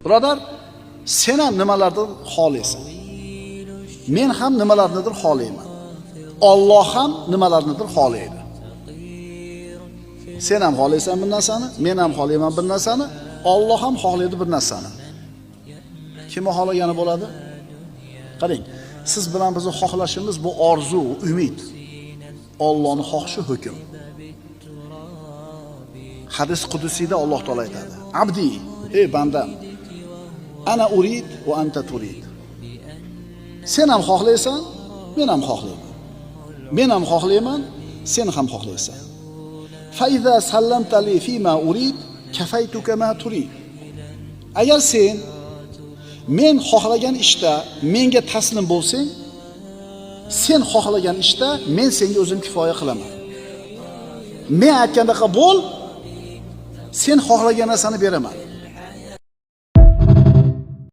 Birodar, sen ham nimalardir xohlaysan. Men ham nimalarnidir xohlayman. Alloh ham nimalarnidir xohlaydi. Sen ham xohlaysan bir narsani, men ham xohlayman bir narsani, Alloh ham xohlaydi bir narsani. Kim xohlagani bo'ladi? Qarang, siz bilan bizni xohlashimiz bu orzu, umid. Allohning xohishi hukm. Hadis qudusiyda Alloh taolo aytadi: "Abdi, ey bandam, ana urid va anta turid." Sen ham xohlaysan, men ham xohlayman. Men ham xohlayman, sen ham xohlaysan. Fa iza sallamta li fima urid, kafaytuka ma turid. Agar sen men xohlagan ishda menga taslim bo'lsang, sen xohlagan ishda men senga o'zim kifoya qilaman. Men aytgandaqa bo'l, sen xohlagan narsani beraman.